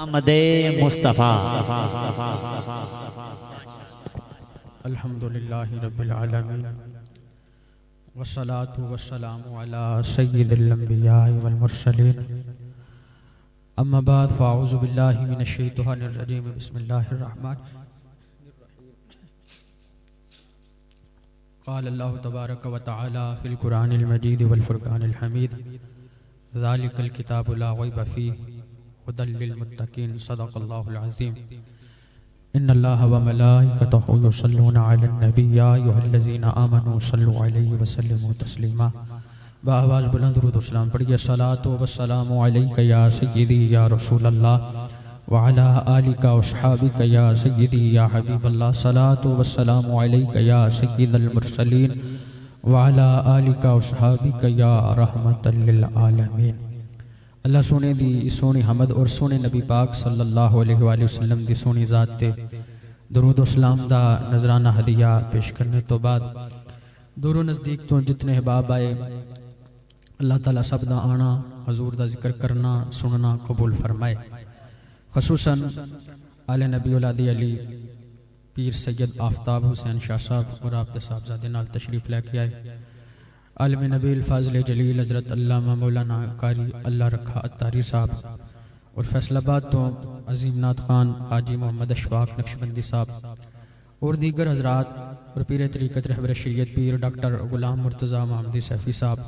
आमदे मुस्तफ़ा। अल्हम्दुलिल्लाहि रब्बिल आलमीन वस्सलातु वस्सलामु अला सय्यिदिल अंबिया वल मुरसलीन अम्मा बाद फ़अऊज़ु बिल्लाहि मिनश शैतानिर रजीम बिस्मिल्लाहिर रहमानिर रहीम। क़ाल अल्लाहु तबारक व तआला फ़िल क़ुरानिल मजीद वल फ़ुरक़ानिल हमीद ज़ालिकल किताबु ला रैब फ़ीहि हुदल लिल मुत्तक़ीन सदक़ल्लाहुल अज़ीम। इन्नल्लाहा व मलाइकतहु युसल्लूना अलन नबी या अय्युहल्लज़ीना आमनू सल्लु अलैहि व सल्लिमू तस्लीमा। बाआवाज़ बुलंद दुरूद और सलाम पढ़िए। सलातो व सलामु अलैका या सय्यिदी या रसूलल्लाह व अला आलिका व अस्हाबिका या सय्यिदी या हबीबल्लाह। सलातो व सलामु अलैका या सय्यिदल मुरसलीन व अला आलिका व अस्हाबिका या रहमतल लिल आलमीन। अल्लाह सोने दी सोनी हमद और सोने नबी पाक सल्लल्लाहु अलैहि वसल्लम दी सोनी ज़ात ते दुरूद और सलाम दा नजराना हदिया पेश करने तो बाद दूर नज़दीक तो जितने अहबाब आए अल्लाह ताला सब दा आना हजूर दा जिक्र करना सुनना कबूल फरमाए। खसूसन आले नबी औलादी अली पीर सैयद आफ्ताब हुसैन शाह साहब और आपके साहबजादे नाल तशरीफ लेके आए। आलम नबील फाज़िल जलील हज़रत अल्लामा मौलाना कारी अल्लाह रखा अत्तारी साहब और फैसलाबाद तो अजीम नाथ खान हाजी मोहम्मद अशफाक नक्शबंदी साहब और दीगर हजरात और पीर तरीक़त रहबर शरीयत पीर डॉक्टर गुलाम मुर्तज़ा महमदी सैफ़ी साहब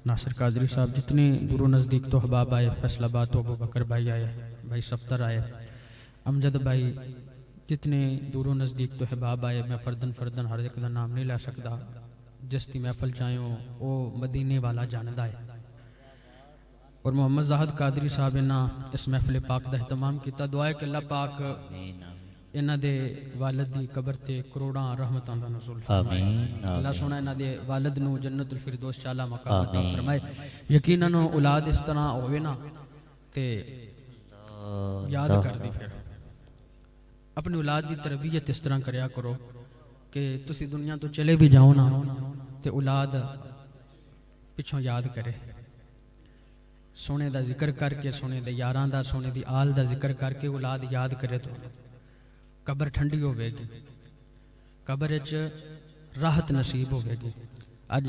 नासिर कादरी साहब जितने दूर नज़दीक तो हबाब आए। फैसलाबाद तो अबू बकर भाई आए, भाई सफ्तर आए, अमजद भाई जितने दूर नज़दीक तो हबाब आए। मैं फर्दन फर्दन हर एक का नाम नहीं लै सकता। जिस दी महफल चाहो वो मदीने वाला जानदा है। और मोहम्मद जाहिद कादरी साहब इन्हां इस महफिल पाक का एहतमाम किया। दुआ है कि अल्लाह पाक इन्हां दे वालिद दी कबर ते करोड़ां रहमतां दा नुज़ूल फरमाए। अल्लाह सोना इन्हां दे वालिद नूं जन्नतुल फिरदौस चाला मकाम अता फरमाए। यकीनन औलाद इस तरह होवे ना ते याद कर दी फिर अपनी औलाद की तरबियत इस तरह करया करो कि तुसी दुनिया तो चले भी जाओ ना ते औलाद पिछों याद करे। सोने का जिक्र करके सोने दे यारां दा सोने दी आल दा जिक्र करके औलाद याद करे तो कबर ठंडी होवेगी, कबर च राहत नसीब होवेगी। अज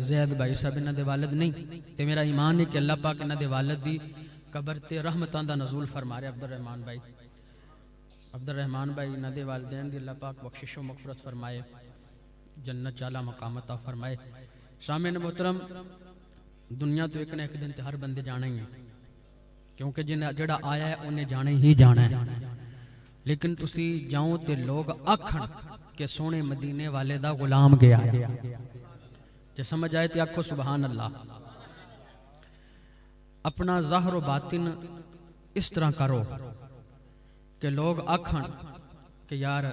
जैद भाई साहब इन्हां दे वालिद नहीं ते मेरा ईमान है कि अल्लाह पाक इन्हां दे वालिद दी कबर ते रहमतां दा नज़ूल फरमा रहे। अब्दुल रहमान भाई इन्हां दे वालिदैन दी अल्लाह पाक बख्शिशो मगफरत फरमाए, जन्नत चाला मकाम अता फरमाए। सामने मोहतरम दुनिया तो एक न एक दिन ते हर बंदे जाना ही है, क्योंकि जिन्हें जड़ा आया है उन्हें जाने ही जाना है। लेकिन तुसी जाओ ते लोग आखन के सोने मदीने वाले दा गुलाम गया है। जे समझ आए तो आखो सुबहान अल्लाह। अपना ज़ाहिर व बातिन इस तरह करो कि लोग आखन कि यार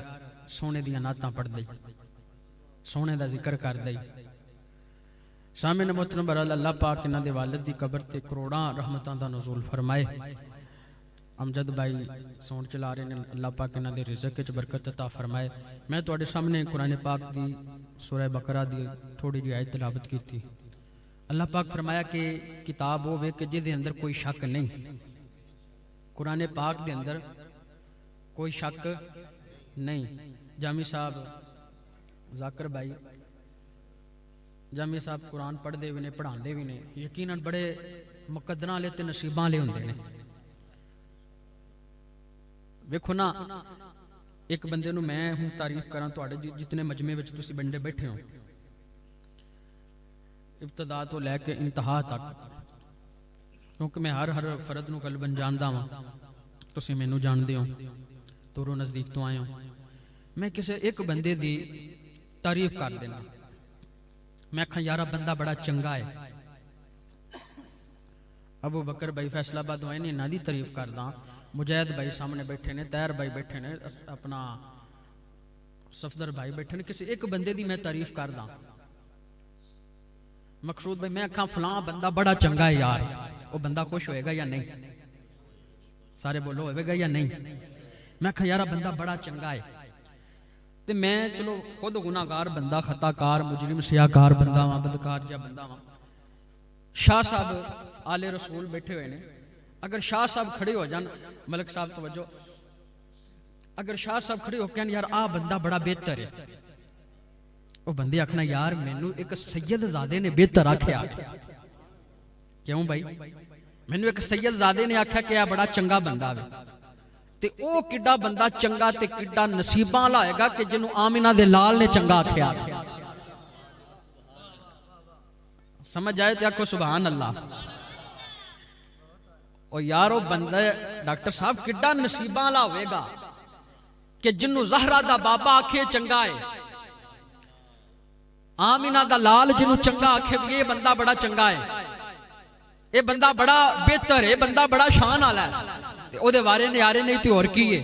सोने दियां नातां पढ़ दई, सोने दा जिक्र कर दई। सामने मोहतरम बरल अल्लाह पाक इन्हां दे वालिद दी कबर ते करोड़ां रहमतां दा नुज़ूल फरमाए। अमजद भाई सोन चला रहे ने, अल्लाह पाक इन्हां दे रिज़्क़ च बरकत अता फरमाए। मैं तुहाडे सामने कुरान पाक दी सूरह बकरा दी थोड़ी जी आयत तिलावत की थी। अल्लाह पाक फरमाया कि किताब होवे कि जिहदे अंदर कोई शक नहीं। कुरान पाक दे अंदर कोई शक नहीं। जामी साहब जाकर भाई जामी साहब कुरान पढ़ते भी ने, पढ़ाते भी ने। यकीनन बड़े मुकद्दरां वाले ते नसीबां वाले हुंदे ने। वेखो ना एक बंदे नूं मैं हूं तारीफ करा तुहाडे जितने मजमे विच तुसीं बंदे बैठे हो, इब्तदा तो लैके इंतहा तक, क्योंकि मैं हर हर फर्द नूं कलबन जानदा वां। तुसीं मैनूं जानदे हो, दूरों नज़दीक तो आए हो। मैं किसी एक बंदे दी तारीफ कर देना, मैं आखा यारा बंदा बड़ा चंगा है। अबू बकर भाई फैसलाबाद आए ने, इन्हां दी तारीफ करदा। मुजाहिद भाई सामने बैठे ने, तैर भाई बैठे ने, अपना सफदर भाई बैठे ने। किसी एक बंदे दी मैं तारीफ करदा, मकसूद भाई मैं आखा फलां बंदा बड़ा चंगा है यार, वो बंदा खुश होएगा या नहीं? सारे बोलो होएगा या नहीं? मैं आखा यारा बंदा बड़ा चंगा है। ते मैं चलो खुद गुनाहगार बंदा, खताकार मुजरिम सियाकार बंदा वां, बदकार जिहा बंदा वां। शाह साहब आले रसूल बैठे हुए ने, अगर शाह साहब खड़े हो जान, मलिक साहब तवज्जो, अगर शाह साहब खड़े हो कहन यार आ बंदा बड़ा बेहतर है, वो बंदे आखना यार मैनू एक सैयदजादे ने बेहतर आख्या। क्यों भाई? मैनू एक सैयदजादे ने आख्या कि आ बड़ा चंगा बंदा वे, ते ओ किड्डा बंदा चंगा ते किड्डा नसीबां वाला होएगा कि जिन्हों आमिना दे लाल ने चंगा आख्या। समझ आए तो आखो सुभान अल्लाह। ओ यारो बंदा डॉक्टर साहब किड्डा नसीबां वाला होएगा कि जिन्हों ज़हरा दा बाबा आखे चंगा है, आमिना दा लाल जिन्हों चंगा आखे ये बंदा बड़ा चंगा है, ये बंदा बड़ा बेहतर है, बंदा बड़ा शान वाला है, ओदे वारे न्यारे नहीं तो और की है,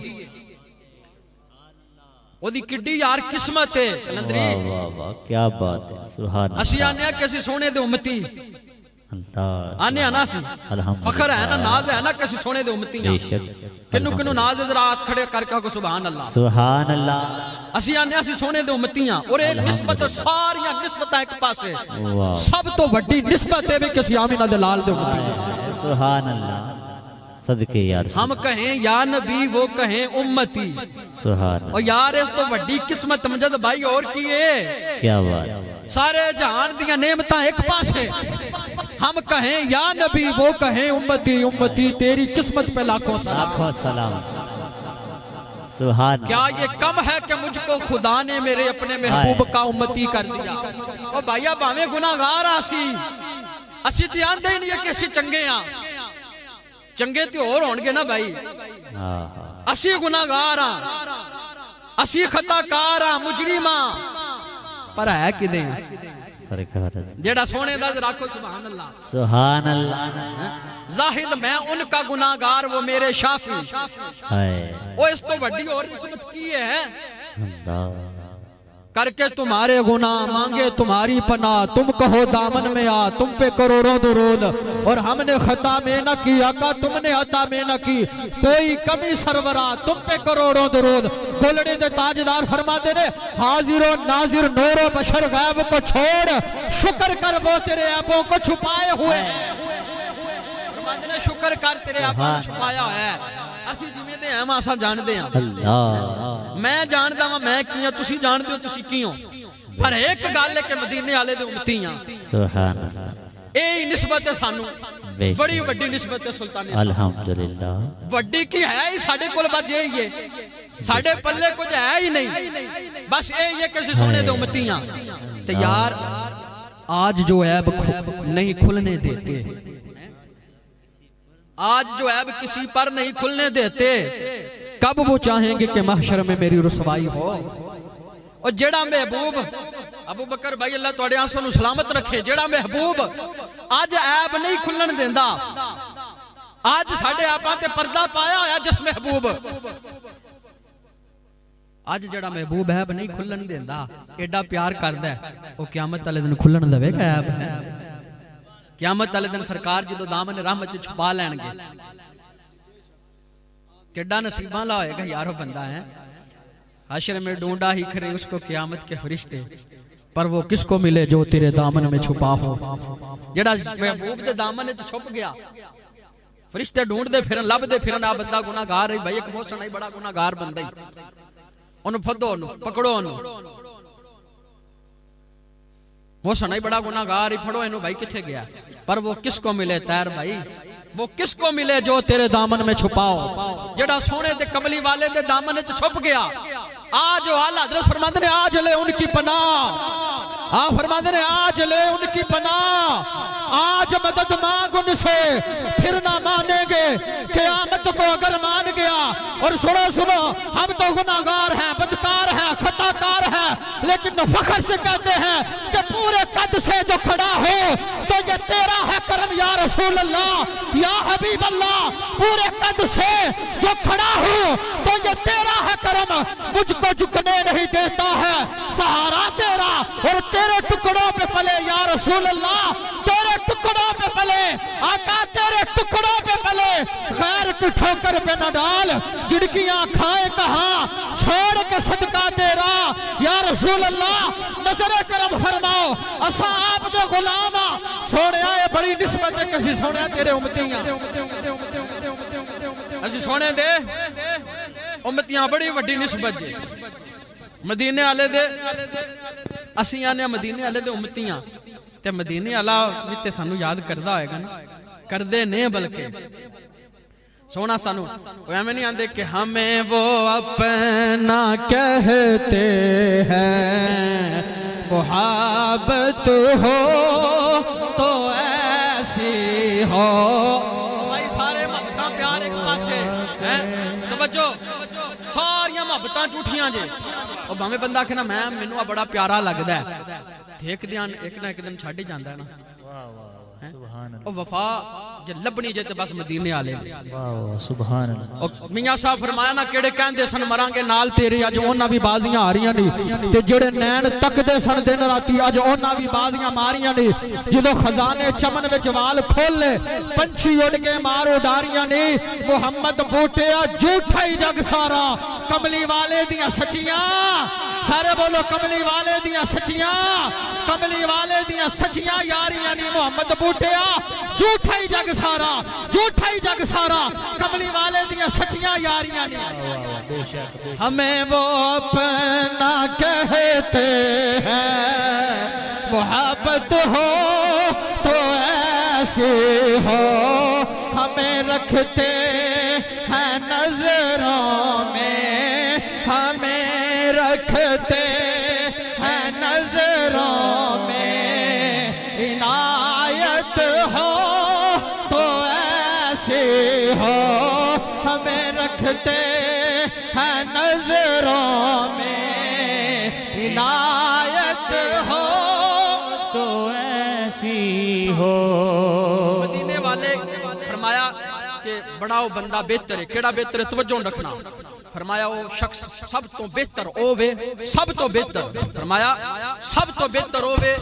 ओदी किड्डी यार किस्मत है। कलंदरी वाह वाह वाह क्या बात है, सुभान अल्लाह। असी आने किसी सोने दे उम्मती अल्लाह आने आना सी फखर है ना, नाज है ना किसी सोने दे उम्मती ना। किन्नू किन्नू नाज रात खड़े करके को सुभान अल्लाह सुभान अल्लाह। असी आने असी सोने दे उम्मतियां और एक निस्बत सारियां निस्बत एक पासे, वाह सब तो बड़ी निस्बत है भी किसी आमिना दे लाल दे उम्मती। सुभान अल्लाह सदके यार। हम कहें या नबी वो कहें उम्मती, सुभान और यार इस तो बड़ी किस्मत मजद भाई और की है। क्या बात। सारे जहान दियां नेमतां एक पासे, हम कहें या नबी वो कहें उम्मती, उम्मती तेरी किस्मत पे लाखों सलाम। सुभान। क्या ये कम है कि मुझको खुदा ने मेरे अपने महबूब का उम्मती कर दिया? ओ भाईया भावे गुनाहगार आसी, असी ते आंदे ही नहीं है कि असी चंगे आ, चंगे तो और होणगे ना भाई। असी गुनाहगार आ, असी खताकार आ, मुजरिम आ, पर है किदे जेड़ा सोने दा राखो सुभान अल्लाह सुभान अल्लाह। जाहिद मैं उनका गुनाहगार वो मेरे शाफी है। ओ इस तो बड़ी और किस्मत की है अल्लाह करके तुम्हारे गुनाह मांगे तुम्हारी पनाह, तुम कहो दामन में आ तुम पे करोड़ों दुरूद, और हमने खता में न की आका तुमने अता में न की, कोई कमी सरवरा तुम पे करोड़ों दुरूद। गोलड़े दे ताजदार फरमाते ने हाजिरो नाजिर नूरो बशर गैब को छोड़, शुक्र कर वो तेरे ऐबों को छुपाए हुए, फरमाते ने शुक्र कर तेरे ऐबों को छुपाया है। ਅਸੀਂ ਜਿਵੇਂ ਦੇ ਆ ਮਾਸਾ ਜਾਣਦੇ ਆ, ਅੱਲਾਹ ਮੈਂ ਜਾਣਦਾ ਵਾਂ ਮੈਂ ਕੀ ਆ, ਤੁਸੀਂ ਜਾਣਦੇ ਹੋ ਤੁਸੀਂ ਕੀ ਹੋ, ਪਰ ਇੱਕ ਗੱਲ ਹੈ ਕਿ ਮਦੀਨੇ ਵਾਲੇ ਦੇ ਉਮਤੀ ਆ। ਸੁਭਾਨ ਅੱਲਾਹ। ਇਹ ਨਿਸਬਤ ਹੈ ਸਾਨੂੰ, ਬੜੀ ਵੱਡੀ ਨਿਸਬਤ ਹੈ ਸੁਲਤਾਨੀ। ਅਲਹਮਦੁਲਿल्लाह। ਵੱਡੀ ਕੀ ਹੈ ਹੀ ਸਾਡੇ ਕੋਲ ਬਸ ਇਹ ਹੀ ਹੈ, ਸਾਡੇ ਪੱਲੇ ਕੁਝ ਹੈ ਹੀ ਨਹੀਂ, ਬਸ ਇਹ ਹੀ ਹੈ ਕਿ ਅਸੀਂ ਸੋਨੇ ਦੇ ਉਮਤੀ ਆ। ਤੇ यार आज जो ऐब नहीं खुलने देते, आज जो ऐब किसी पर नहीं खुलने देते, कब वो चाहेंगे कि महशर में मेरी रुसवाई हो। और जेड़ा महबूब अबू बकर भाई अल्लाह तुहाडे आंसू नूं सलामत रखे, जेड़ा महबूब आज ऐब नहीं खुलण देंदा, आज साडे आपां ते पर्दा पाया होया जिस महबूब, आज जेड़ा महबूब ऐब नहीं खुलण देंदा, एडा प्यार करदा है, वो क़यामत वाले दिन खुलण देवेगा ऐब है। क़यामत वाले दिन सरकार जो दामन रहमत च छुपा लैणगे, किड्डा नसीबां ला होएगा यारो बंदा है। हशर में ढूंढा ही खरे उसको क़यामत के फरिश्ते, पर वो किसको मिले जो तेरे दामन में छुपा हो। जेड़ा महबूब दे दामन च छुप गया, फरिश्ते ढूंढदे फिरन लभदे फिरन, आ बंदा गुनाहगार है भाई, एक मोहसन है बड़ा गुनाहगार बंदा ही, ओनू फड़ो ओनू पकड़ो ओनू, मोहसन बड़ा गुनाहगार ही, फड़ो इनू भाई किथे गया, पर वो किसको मिले तैर भाई, वो किसको मिले जो तेरे दामन में छुपाओ। जेड़ा सोने दे कमली वाले दे दामन च छुप गया, आज आला हज़रत फरमाते ने आज ले उनकी पनाह, आ फरमाते ने आज ले उनकी पनाह, आज मदद मांग उनसे फिर ना मानेंगे, क़यामत को अगर मान गया। और सुनो सुनो, हम तो गुनाहगार हैं, बदकार हैं, खताकार हैं, लेकिन फख्र से कहते हैं कि पूरे कद से जो खड़ा हो तो ये तेरा है करम या रसूल अल्लाह या हबीब अल्लाह, पूरे कद से जो खड़ा हो तो ये तेरा है करम, मुझको झुकने नहीं देता है, सहारा तेरा और तेरे टुकड़ों पे पले या रसूल अल्लाह, तेरे टुकड़ों पे पले आका, तेरे टुकड़ों पे पले, गैर की ठोकर पे न डाल, झिड़कियां खाए कहां छोड़ के सदका तेरा या रसूल अल्लाह, नजर करम फरमाओ, असा आप दे गुलाम सोने बड़ी निस्बत है किसी सोने तेरे उम्मती असी सोने दे उम्मतियां बड़ी वड्डी निस्बत जे मदीने वाले दे असी आने मदीने वाले दे उम्मतियां ते मदीने वाला भी ते सानू याद करदा होएगा ना करदे ने बल्कि सोना सानू एवं नहीं आंदे कि हमें वो अपना कहते हैं मुहब्बत हो तो ऐसी हो भाई सारे मोहब्बतां प्यार एक पासे हैं तवज्जो सारियां मोहब्बतां झूठियां जे और भावें बंदा आखे ना मैं मैनू आ बड़ा प्यारा लगदा है एक ध्यान एक ना एक दिन छड़ ही जांदा है ना ओ वफा जे लभनी जे ते बस मदीने वाले वाह सुभान अल्लाह। मियां साहब फरमाया ना केड़े कहंदे सन मरांगे नाल तेरे अज ओना भी बाजियां आ रहियां ने ते जेड़े नैन तकदे सन दिन राती अज ओना भी बाजियां मारियां ने जदों खजाने चमन विच वाल खोले पंछी उड़ के मार उडारियां ने मुहम्मद बूटिया झूठा ही जग सारा कमली वाले दियां सच्चियां सारे बोलो कमली वाले दियां सच्चियां कमली वाले दियां सच्चियां यारियां ने मुहम्मद बूटिया झूठा ही जग सारा झूठा ही जग सारा कमली वाले दियां सच्चियां यारियां ने हमें वो अपना कहते हैं मोहब्बत हो तो ऐसे हो हमें रखते हैं नजरों में हमें रखते हैं नजरों में इनायत हो तो ऐसे हो हमें रखते हैं नजरों में इनायत हो तो ऐसी हो। मदीने वाले फरमाया कि बड़ा वो बंदा बेहतर है केड़ा बेहतर है तवज्जो रखना फरमाया वो शख्स सब तो बेहतर होवे सब तो बेहतर फरमाया सब तो बेहतर होवे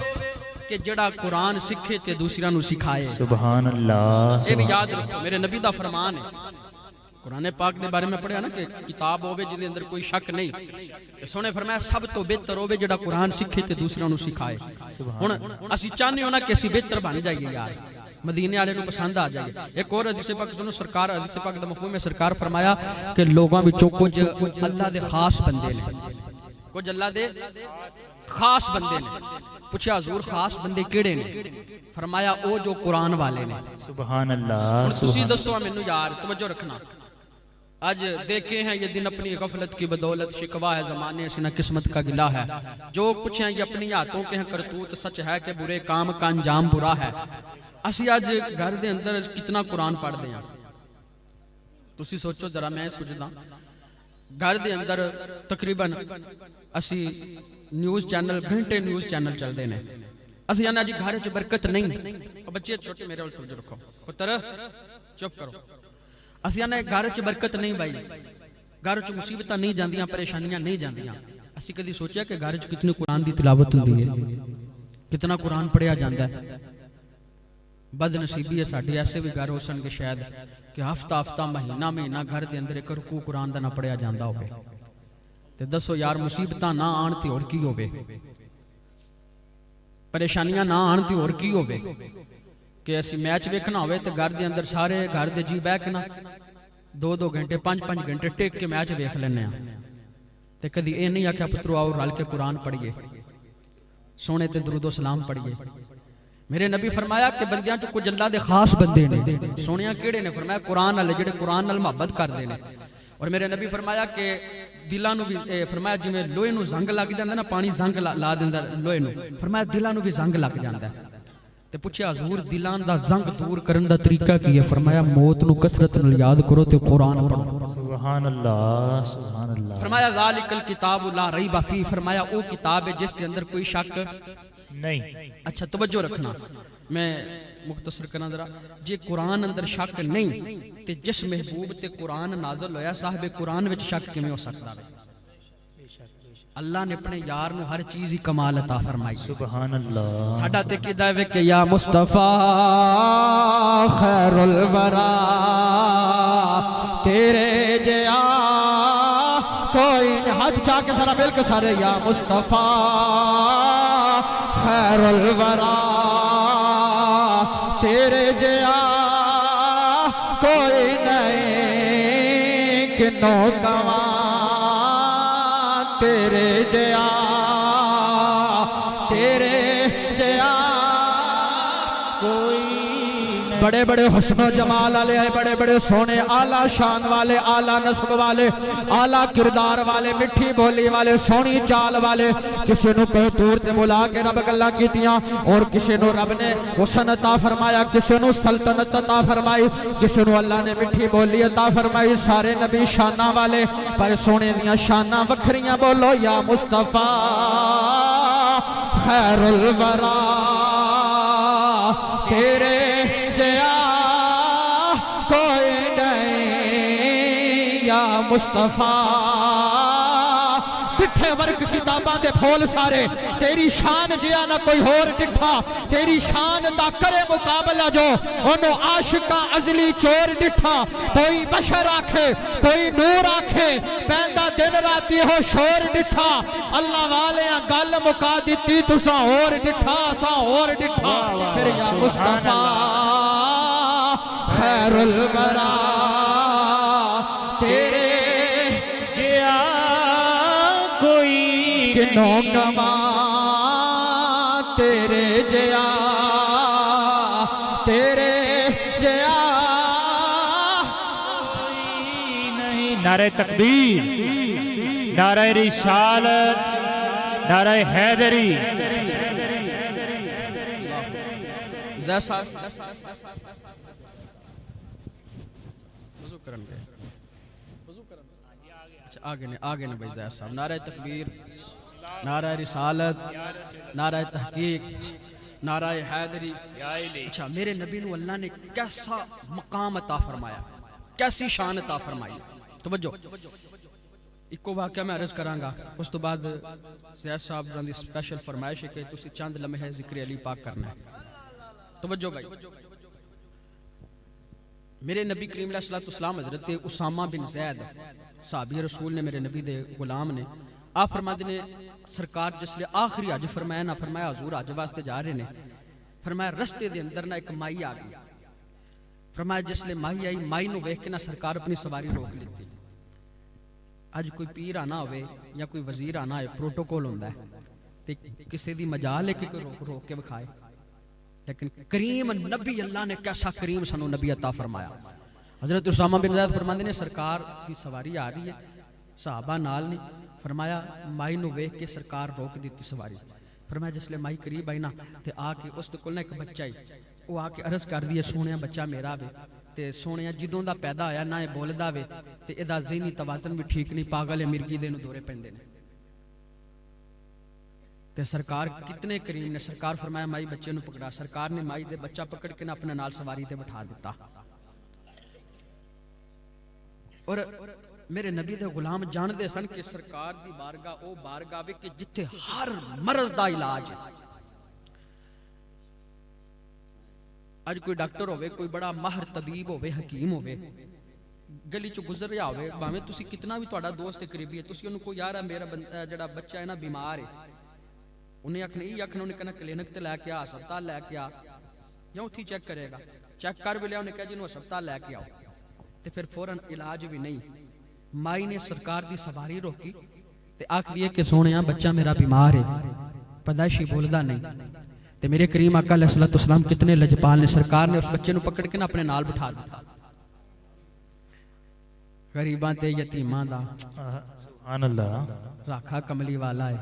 कि जेड़ा कुरान सीखे ते दूसरा नु सिखाए सुभान अल्लाह। ये भी याद रखो मेरे नबी दा फरमान है कुरान पाक दे बारे में पढ़िया ना कि किताब होवे जिदे अंदर कोई शक नहीं ते सोने फरमाया सब तो बेहतर होवे जेड़ा कुरान सीखे ते दूसरा नु सिखाए हुन असि चाहने हो ना कि असि बेहतर बन जाइए यार मदीने वाले को पसंद आ जाएगी। एक और हदीस पाक सुनो सरकार हदीस पाक दा मफहूम है सरकार फरमाया कि लोगों विचों कुछ अल्लाह दे खास बंदे ने कुछ अल्लाह दे खास बंदे ने पूछा हुजूर खास बंदे केड़े ने फरमाया ओ जो कुरान वाले ने सुभान अल्लाह। तुसी दसो मैनू यार तवज्जो रखना आज देखे हैं ये दिन अपनी गफलत की बदौलत शिकवा है जमाने से न किस्मत का गिला है जो कुछ है ये अपनी हाथों के हैं करतूत सच है कि बुरे काम का अंजाम बुरा है। असी आज घर दे अंदर कितना कुरान पढ़ते हैं तुसी सोचो जरा मैं सोचदा घर दे अंदर तकरीबन असी न्यूज़ चैनल घंटे न्यूज़ चैनल चलते हैं असी आना जी घर च बरकत नहीं बच्चे छोटे मेरे वाल तवज्जो रखो पुत्र चुप करो असी आने घर च बरकत नहीं भाई घर च मुसीबत नहीं जांदियां परेशानियां नहीं जांदियां असी कदी सोचा कि घर च कितनी कुरान की तिलावत होती है कितना कुरान पढ़िया जाता है। बदनसीबी है साड़ी ऐसे भी घर हो सन के शायद कि हफ्ता हफ्ता महीना महीना घर के अंदर एक रुकू कुरान का ना पढ़िया जाता हो दसो यार मुसीबत ना आन ते होर की होवे परेशानियां ना आन ते होर की होवे कि असी मैच वेखना होवे ते घर के अंदर सारे घर के जी बह के ना 2-2 घंटे 5-5 घंटे टेक के मैच वेख लेने ते कदी ये नहीं आख्या पुत्रो आओ रल के कुरान पढ़िए सोने ते दुरूदो सलाम पढ़िए। मेरे नबी फरमाया कि बंदियां च कुछ अल्लाह दे खास बंदे ने सोनिया केड़े ने फरमाया कुरान वाले जेड़े कुरान नाल मोहब्बत करदे ने और मेरे नबी फरमाया कि दिलां नू भी फरमाया जिवें लोहे नू जंग लग जांदा ना पानी जंग ला दिंदा लोहे नू फरमाया दिलां नू भी जंग लग जांदा ते पूछया हुजूर दिलां दा जंग दूर करन दा तरीका की है फरमाया मौत नू कसरत नाल याद करो ते कुरान पढ़ो सुभान अल्लाह सुभान अल्लाह। फरमाया ज़ालिकल किताब ला रैबा फी फरमाया वो किताब है जिसके अंदर कोई शक नहीं। अच्छा तवज्जो रखना मैं मुख्तसर करना जरा जे कुरान अंदर शक नहीं ते जिस महबूब ते कुरान नाज़िल होया साहिब कुरान विच शक किवें हो सकदा है। अल्लाह ने अपने यार नू हर चीज ही कमाल अता फरमाई सुभान अल्लाह। साडा ते किदा है कि या मुस्तफा खैरुल वरा तेरे जया कोई हाथ चाह के सारा मिल के सारे या मुस्तफा खैरुल वरा तेरे जया कोई नहीं किन्नों कवां तेरे जया कोई बड़े बड़े हुस्न जमाल वाले हैं, बड़े बड़े सोने आला शान वाले, आला नस्ब वाले, आला किरदार वाले, मिठी बोली वाले, सोनी चाल वाले। किसी नूं कोई दूर ते बुला के रब गल्लां कीतियां और किसी नूं रब ने हुस्न अता फरमाया, किसी नूं सल्तनत अता फरमाई, किसी नूं अल्लाह ने मिठी बोली अता फरमाई। सारे नबी शाना वाले पर सोने दियां शाना वखरियां। बोलो या मुस्तफा खैरुल वरा तेरे जया कोई नहीं या मुस्तफा। डिठे वर्क किताबां दे फूल सारे तेरी शान जिया ना कोई होर डिठा। तेरी शान दा करे मुकाबला जो ओनो आशिका अजली चोर डिठा। कोई बशर आखे कोई नूर आखे पैंदा दिन राती हो शोर डिठा। अल्लाह वाले गल मुका दिती तुसा होर डिठा असा होर डिठा। फिर या मुस्तफा खैरुल वरा तेरे जया कोई किन्नों कवां तेरे जया नहीं। नारे तकबीर, नारे रिसालत, नारे हैदरी। आगे ने भाई जैद साहब। नारा तकबीर, नारा रिसालत, नारा तहकीक, नारा हैदरी। अच्छा, मेरे नबी नूं अल्लाह ने कैसा मकाम अता फरमाया, कैसी शान अता फरमाई। तवज्जो, इको वाक़या मैं अर्ज करांगा, उस तो बाद ज़ैद साहब दी स्पेशल फरमाइश है कि तुसी चंद लम्हे जिक्र अली पाक करना है। तवज्जो भाई, मेरे नबी करीम अलैहिस्सलाम हज़रत उसामा बिन ज़ैद साहबी रसूल ने, मेरे नबी दे गुलाम ने, आप फरमाते ने सरकार जिसले आखिरी हज फरमाया ना, फरमाया हजूर हज वास्ते जा रहे ने, फरमाया रस्ते दे अंदर ना एक माई आ गई। फरमाया जिसले माई आई, माई नूं वेख के ना सरकार अपनी सवारी रोक लेती। अज कोई पीर आना होवे या कोई वजीर आना होवे प्रोटोकॉल होंदा है ते किसी दी मजाल है कि कोई रोक के विखाए, लेकिन करीम नबी अल्लाह ने कैसा करीम सानू नबी अता फरमाया। हजरत उसामा बिन ज़ैद फरमाते ने सरकार की सवारी आ रही है, सहाबा नाल ने, फरमाया माई नूं वेख के सरकार रोक दी सवारी। फरमाया जिसले माई करीब आई ना ते आके उस कोल ना एक बच्चा ही वो आके अर्ज कर दी है, सोहणिया बच्चा मेरा वे ते सोहणिया जदों दा पैदा होया ना ये बोलदा वे ते इहदा ज़हनी तवाज़न भी ठीक नहीं, पागल है, मिर्गी दे नूं दौरे पैंदे ने। ते सरकार कितने करीम ने, सरकार फरमाया माई बच्चे नूं पकड़ा। सरकार ने माई दे बच्चा पकड़ के ना अपने नाल सवारी ते बिठा दिता। और मेरे नबी दे गुलाम जानते सन कि सरकार दी बारगाह ओ बारगाह वे कि जिथे हर मरज दा इलाज है। अज कोई डॉक्टर होवे, कोई बड़ा माहिर तबीब होवे, हकीम होवे, गली चो गुजर रहा होवे, भावें तुसी कितना भी तुहाडा दोस्त करीबी है, तुसी उन्हें कोई यार है मेरा जिहड़ा बच्चा है ना बीमार है, उन्हें आखना यही आखना, उन्हें कहना क्लिनिक ते लैके आ, अस्पताल लैके आ, या उत्थे चेक करेगा, चेक कर भी लिया, उन्हें कहा जिन्होंने अस्पताल लैके आओ, तो फिर फौरन इलाज भी नहीं। माई ने सरकार दी सवारी रोकी ते आख दिए कि सोहणिया बच्चा मेरा बीमार है, पैदाइशी बोलदा नहीं। ते मेरे करीम आका अलैहिस्सलाम कितने लजपाल ने, सरकार ने उस बच्चे नूं पकड़ के ना अपने नाल बिठा दिता। गरीबां ते यतीमां दा सुभान अल्लाह राखा कमली वाला है।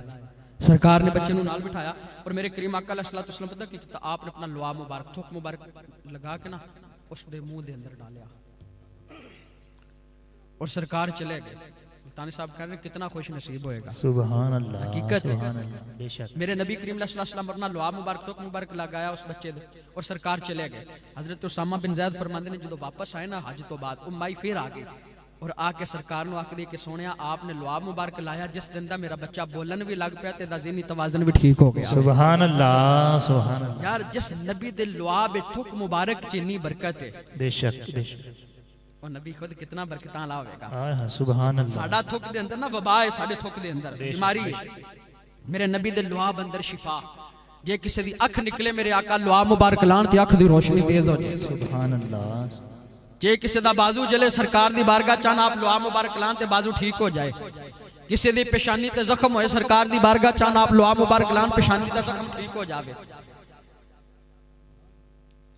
सरकार ने बच्चे नूं नाल बिठाया और मेरे करीम आका अलैहिस्सलाम पता कि आपने अपना लुआ मुबारक, थुक मुबारक लगा के ना उसके मुंह दे अंदर डालिया और सरकार चले गए। सुल्तान साहब कह रहे कितना खुश नसीब होएगा। सुभान अल्लाह, हकीकत सुभान अल्लाह, बेशक। मेरे नबी करीम अलैहिस्सलाम अपना लुआ मुबारक, थुक मुबारक लगाया उस बच्चे दे और सरकार चले गए। हजरत उसामा बिन ज़ैद फरमाते ने जो वापस आए ना हज तो बाद, वो माई फिर आ गई और आके सरकार नूं आख दी कि सोहणिया आपने लुआ मुबारक लाया, जिस दिन दा मेरा बच्चा बोलन भी लग पिया ते दा ज़हनी तवाज़न भी ठीक हो गया। सुभान अल्लाह, सुभान अल्लाह। यार जिस नबी दे लुआ बे थुक मुबारक च इन्नी बरकत है, बेशक बेशक। और नबी खुद कितना बरकतां ला होगा। हाँ, सुभान अल्लाह। साडा थुक दे अंदर ना वबा है, साडे थुक दे अंदर बीमारी है, मेरे नबी दे लुआ अंदर शिफा। जे किसी दी अख निकले मेरे आका लुआ मुबारक लान ते अख दी रोशनी तेज हो जाए। सुभान अल्लाह। जे किसी दा बाजू जले सरकार दी बारगाह चान आप लोहा मुबारक लान ते बाजू ठीक हो जाए। किसी दी पेशानी ते जख्म होए सरकार दी बारगाह चान आप लोहा मुबारक लान पेशानी दा जख्म ठीक हो जावे।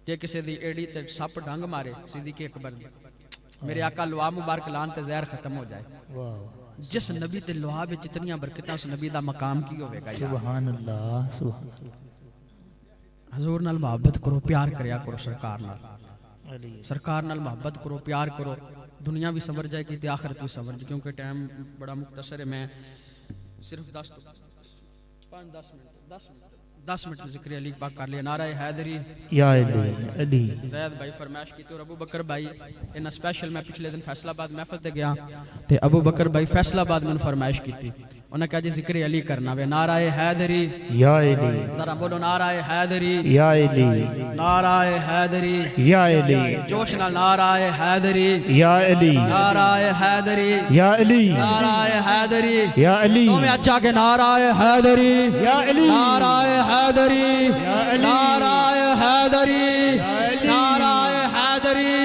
जे किसी दी एड़ी ते सप डंग मारे सिद्दीक़ अकबर मेरे आका लोहा मुबारक लान ते जहर खत्म हो जाए। जिस नबी ते लोहा विच इतनी बरकतां उस नबी दा मकाम की होवेगा यार। सुभान अल्लाह सुभान अल्लाह। हजूर नाल मोहब्बत करो, प्यार करया करो सरकार नाल। सरकार नाल मोहब्बत करो, प्यार करो, दुनिया भी सवर जाएगी ते आखिरत भी सवर जाएगी। क्योंकि टाइम बड़ा मुख्तसर है, मैं सिर्फ 10 मिनट जिक्र अली पाक कर लिया। नारा हैदरी या अली ज़ैद भाई फरमाइश की और अबू बकर भाई इन्ना स्पेशल मैं पिछले दिन फैसलाबाद महफिल ते गया ते अबू बकर भाई फैसलाबाद मैंने फरमाइश की थी। उन्हें कहा जी जिक्र अली करना वे। नारा हैदरी या अली, जरा बोलो नारा हैदरी या अली, नारा हैदरी या अली, जोश ना नारा हैदरी या अली, नारा हैदरी या अली, नारा हैदरी या अली, तुम्हें अच्छा के नारा हैदरी या अली, नारा हैदरी नारा हैदरी नारा हैदरी।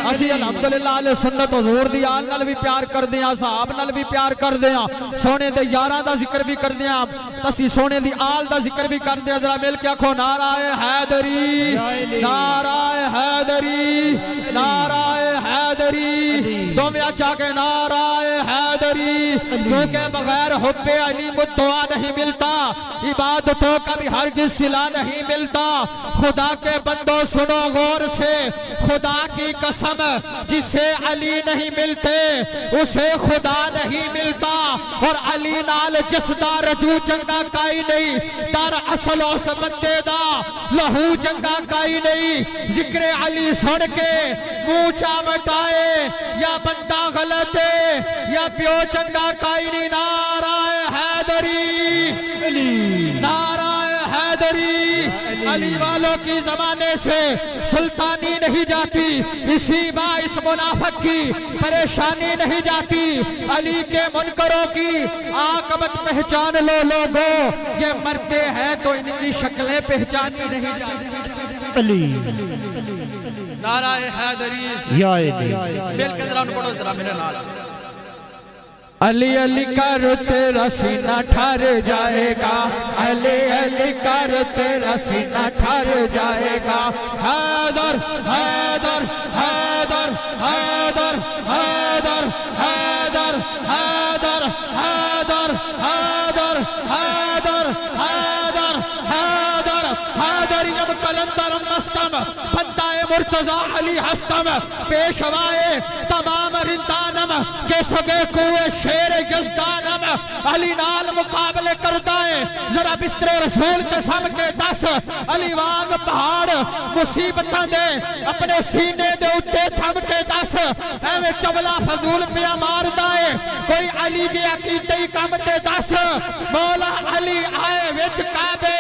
असी अलहमदुलिल्लाह अहले सुन्नत हुजूर दी आल नाल भी प्यार करदे हां, साहब नाल भी प्यार करदे हां, सोने दे यारां दा जिक्र भी करदे हां, असी सोने दी आल दा जिक्र भी करदे हां। जरा मिल के आखो नारा हैदरी नारा हैदरी नारा हैदरी। दोवें अच्छा के नारा हैदरी। क्योंकि बगैर हुब्बे अली मुद्दुआ नहीं मिलता, इबादतों का भी हरगिज़ सिला नहीं मिलता। खुदा के बंदो सुनो गौर से, खुदा की कसम जिसे अली नहीं मिलते उसे खुदा नहीं मिलता। और अली नाल जसदा रजू चंगा काई नहीं, दर असल उस बंदे दा लहू चंगा काई नहीं। जिक्र अली सुन के मुंह चावटाए या बंदा गलत है या प्यो चंगा काई नहीं। नारा हैदरी नारा हैदरी। अली वालों की जमाने से सुल्तानी नहीं जाती, इसी बाइस मुनाफिक की परेशानी नहीं जाती। अली के मुनकरों की आकबत पहचान लो लोगों, ये मरते हैं तो इनकी शक्लें पहचानी नहीं जाती। अली नारा हैदरी या अली। मिल के जरा पढ़ो जरा मेरा नारा। अली अली कर तेरा सीना ठर जाएगा, अली अली कर तेरा सीना ठर जाएगा। हैदर हैदर हैदर हैदर हैदर हैदर हैदर हैदर हैदर हैदर हैदर हैदर हैदर जब कलंदर मस्तम फत्ताए मुर्तजा अली हस्तम पेशवाए तमाम रिंदानम के सगे कुए शेर यज़दानम। अली नाल मुकाबले करता है जरा बिस्तरे रसूल के सम के 10 अली वांग पहाड़ मुसीबतां दे अपने सीने दे उत्ते थम के 10 एवें चवला फजूल पिया मारदा है कोई अली जे अकीदे कम ते 10। मौला अली आए विच काबे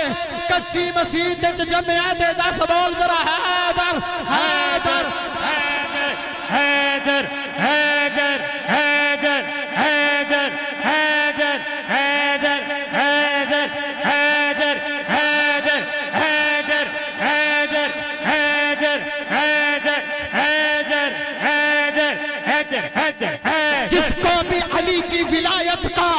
कच्ची मसीत जमिया दे 10। बोल जरा हैदर हैदर हैदर हैदर हैदर हैदर हैदर हैदर हैदर हैदर हैदर हैदर हैदर हैदर हैदर हैदर हैदर हैदर हैदर। जिसको भी अली की विलायत का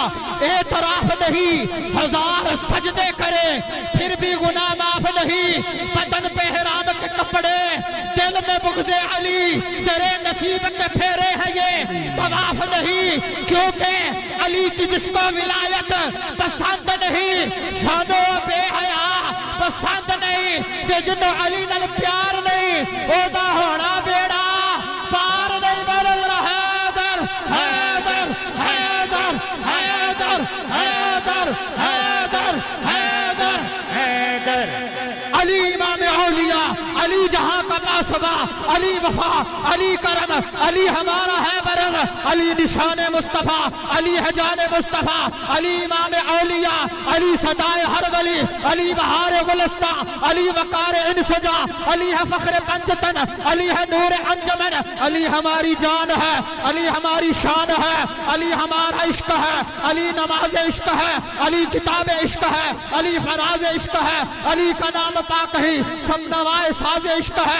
एतराफ नहीं, 1000 सजदे करे फिर भी गुनाह माफ नहीं। बदन पे हराम के कपड़े, दिल में बुग़्ज़े अली, तेरे नसीब के फेरे हैं ये तवाफ नहीं। क्योंकि अली की जिसको विलायत पसंद नहीं, सानो बेहया पसंद नहीं, ते जिन्हों अली नाल प्यार नहीं ओदा होना बेड़ा पार नहीं। बोल रहा हैदर हैदर हैदर हैदर हैदर हैदर हैदर हैदर। अली इमाम औलिया, अली जहां का पासबा, अली वफा, अली करम, अली हमारा है बरम, अली निशान मुस्तफा, अली है जान मुस्तफा, अली इमाम औलिया, अली सदाए हर वली, अली बहार गुलस्ता, अली वकार इंसजा, अली है फख्र पंजतन, अली है नूर अंजमन, अली हमारी जान है, अली हमारी शान है, अली हमारा इश्क है, अली नमाज इश्क है, अली किताब इश्क है, अली फराज इश्क है, अली का नाम पाक ही समनवाए साज इश्क है,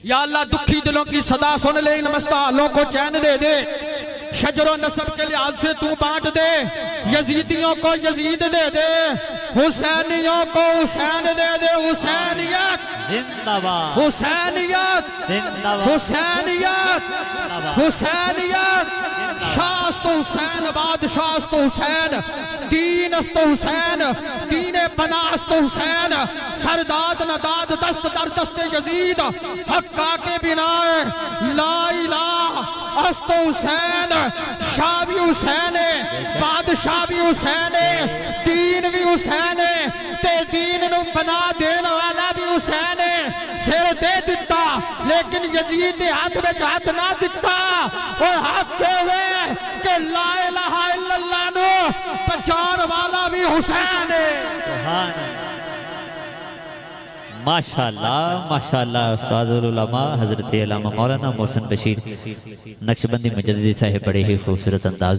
या अल्लाह दुखी दिलों की सदा सुन ले, इन मस्तालों को चैन दे दे, शजरो नस्ब के लिहाज से तू बांट दे, यजीदियों को यजीद दे दे, हुसैनियों को हुसैन दे दे, हुसैनियत जिंदाबाद हुसैनियत जिंदाबाद हुसैनियत हुसैनियत, शास्त हुसैन बादशास्त हुसैन, दीनस्त हुसैन दीने पनास्त हुसैन, सरदाद नदाद दस्त दर दस्त यजीद, हक्का के बिनाए ला इलाहा अस्त हुसैन, शाह भी हुसैन है, बादशाह भी हुसैन है, दीन भी हुसैन है, ते दीन नू बना देने वाला भी हुसैन है। सिर दे दिता लेकिन यजीद दे हाथ में हाथ ना दिता, और हाथ हुए कि ला इलाहा इल्लल्लाह नु पहचान वाला भी हुसैन है। सुभान अल्लाह। माशाअल्लाह माशाअल्लाह। उस्तादुल उलमा हजरत अल्लामा मौलाना मोहसिन बशीर नक्शबंदी मुजद्दिदी साहिब बड़े ही खूबसूरत अंदाज